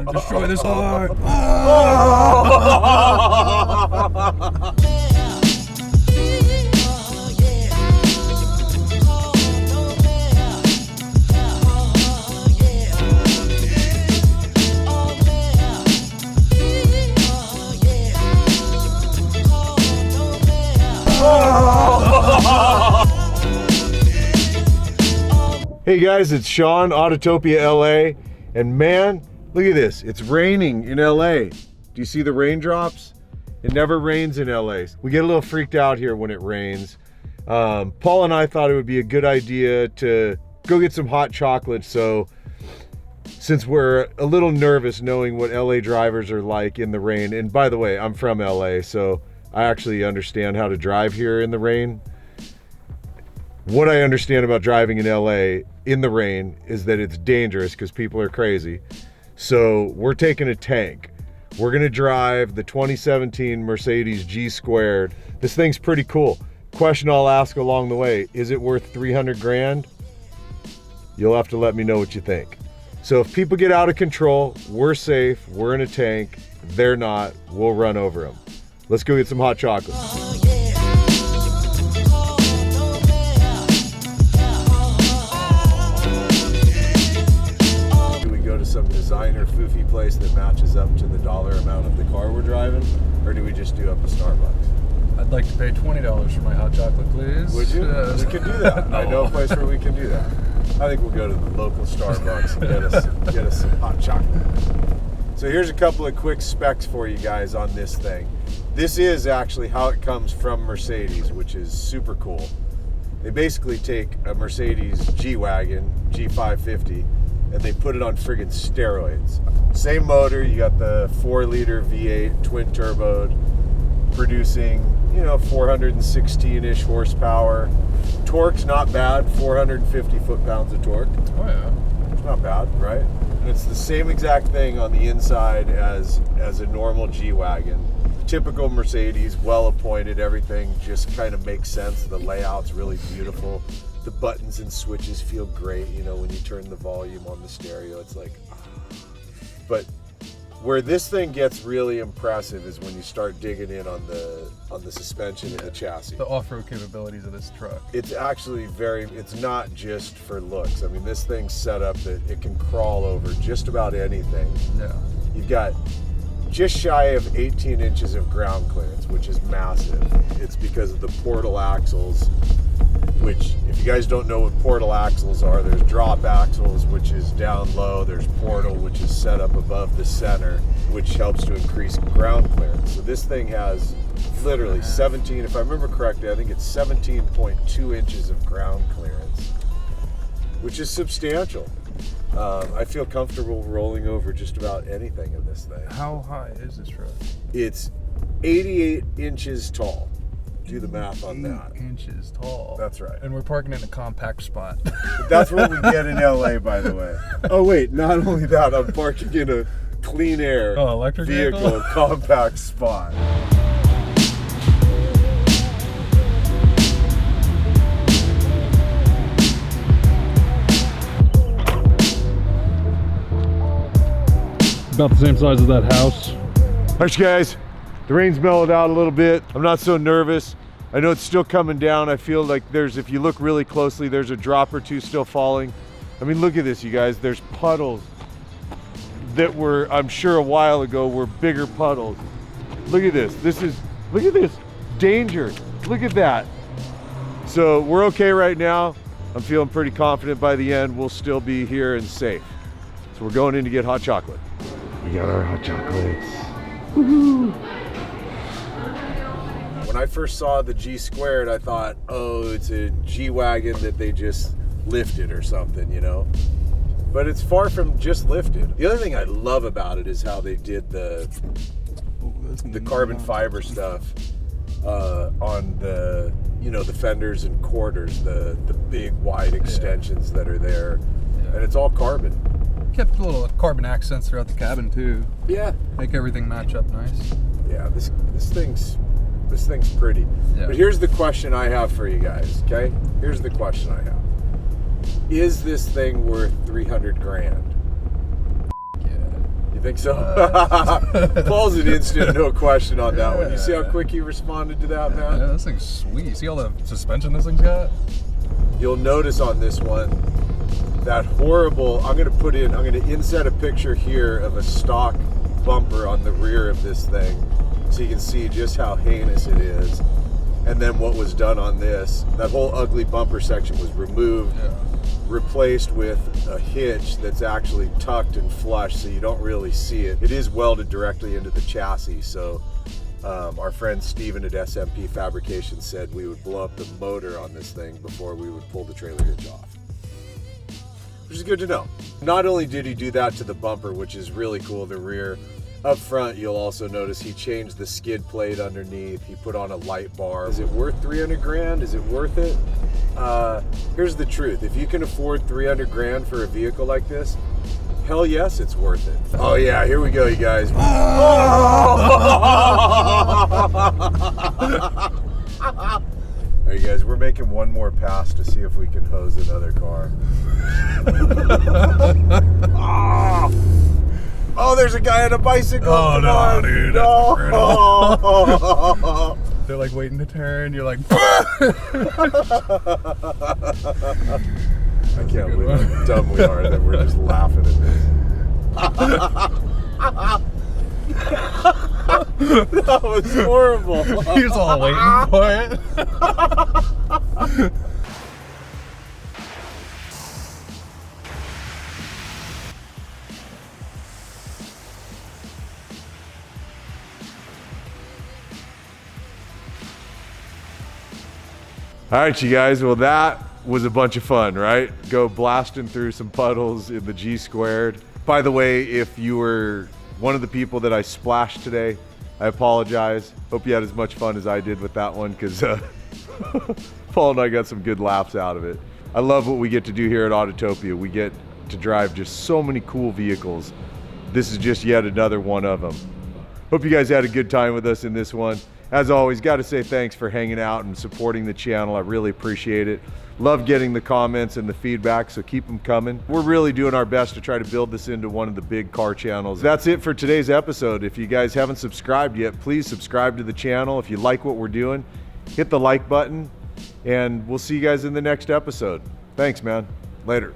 Destroy this heart. Hey guys, it's Sean, Autotopia LA, and man, look at this. It's raining in LA. Do you see the raindrops? It never rains in LA. We get a little freaked out here when it rains. Paul and I thought it would be a good idea to go get some hot chocolate. So since we're a little nervous knowing what LA drivers are like in the rain, and by the way, I'm from LA, so I actually understand how to drive here in the rain. What I understand about driving in LA in the rain is that it's dangerous because people are crazy. So we're taking a tank. We're gonna drive the 2017 Mercedes G-Squared. This thing's pretty cool. Question I'll ask along the way, is it worth 300 grand? You'll have to let me know what you think. So if people get out of control, we're safe, we're in a tank, they're not, we'll run over them. Let's go get some hot chocolate. Some designer foofy place that matches up to the dollar amount of the car we're driving, or do we just do up a Starbucks? I'd like to pay $20 for my hot chocolate, please. Would you? We can do that. No. I know a place where we can do that. I think we'll go to the local Starbucks and get us some hot chocolate. So here's a couple of quick specs for you guys on this thing. This is actually how it comes from Mercedes, which is super cool. They basically take a Mercedes G-Wagon, G550, and they put it on friggin' steroids. Same motor, you got the 4-liter V8 twin turboed, producing, 416-ish horsepower. Torque's not bad, 450 foot-pounds of torque. Oh yeah. It's not bad, right? And it's the same exact thing on the inside as a normal G-Wagon. Typical Mercedes, well appointed, everything just kind of makes sense. The layout's really beautiful. The buttons and switches feel great, when you turn the volume on the stereo, it's like, But where this thing gets really impressive is when you start digging in on the suspension and the chassis. The off-road capabilities of this truck. It's actually it's not just for looks. I mean, this thing's set up that it can crawl over just about anything. Yeah. You've got just shy of 18 inches of ground clearance, which is massive. It's because of the portal axles, which, if you guys don't know what portal axles are, there's drop axles, which is down low. There's portal, which is set up above the center, which helps to increase ground clearance. So this thing has literally 17, if I remember correctly, I think it's 17.2 inches of ground clearance, which is substantial. I feel comfortable rolling over just about anything in this thing. How high is this truck? It's 88 inches tall. Do the math on that. 8 inches tall. That's right. And we're parking in a compact spot. That's what we get in LA, by the way. Oh wait, not only that, I'm parking in a clean air electric vehicle compact spot. About the same size as that house. Alright guys, the rain's mellowed out a little bit. I'm not so nervous. I know it's still coming down. I feel like if you look really closely, there's a drop or two still falling. I mean, look at this, you guys. There's puddles that were, I'm sure a while ago, were bigger puddles. Look at this. Look at this. Danger. Look at that. So we're okay right now. I'm feeling pretty confident by the end we'll still be here and safe. So we're going in to get hot chocolate. We got our hot chocolates. Woohoo! When I first saw the G-Squared, I thought, oh, it's a G-Wagon that they just lifted or something, But it's far from just lifted. The other thing I love about it is how they did the carbon fiber stuff on the fenders and quarters, the big wide extensions that are there, and it's all carbon. Kept little carbon accents throughout the cabin too. Yeah. Make everything match up nice. Yeah, this thing's pretty. Yeah. But here's the question I have for you guys, okay? Here's the question I have. Is this thing worth 300 grand? Yeah. You think so? Paul's an instant, no question on that one. You see how quick he responded to that, man? Yeah, this thing's sweet. You see all the suspension this thing's got? You'll notice on this one that horrible, I'm gonna insert a picture here of a stock bumper on the rear of this thing so you can see just how heinous it is. And then what was done on this, that whole ugly bumper section was removed, replaced with a hitch that's actually tucked and flush so you don't really see it. It is welded directly into the chassis, so our friend Steven at SMP Fabrication said we would blow up the motor on this thing before we would pull the trailer hitch off, which is good to know. Not only did he do that to the bumper, which is really cool, the rear, up front you'll also notice he changed the skid plate underneath. He put on a light bar. Is it worth 300 grand? Is it worth it? Here's the truth. If you can afford 300 grand for a vehicle like this, hell yes, it's worth it. Oh yeah, here we go, you guys. All right, guys, we're making one more pass to see if we can hose another car. Oh, there's a guy on a bicycle. Oh, no, dude. No. They're like waiting to turn. You're like, I can't believe how dumb we are that we're just laughing at this. That was horrible. he's all waiting for it. All right, you guys, well, that was a bunch of fun, right? Go blasting through some puddles in the G squared. By the way, if you were one of the people that I splashed today, I apologize. Hope you had as much fun as I did with that one, because Paul and I got some good laughs out of it. I love what we get to do here at Autotopia. We get to drive just so many cool vehicles. This is just yet another one of them. Hope you guys had a good time with us in this one. As always, got to say thanks for hanging out and supporting the channel. I really appreciate it. Love getting the comments and the feedback, so keep them coming. We're really doing our best to try to build this into one of the big car channels. That's it for today's episode. If you guys haven't subscribed yet, please subscribe to the channel. If you like what we're doing, hit the like button, and we'll see you guys in the next episode. Thanks, man. Later.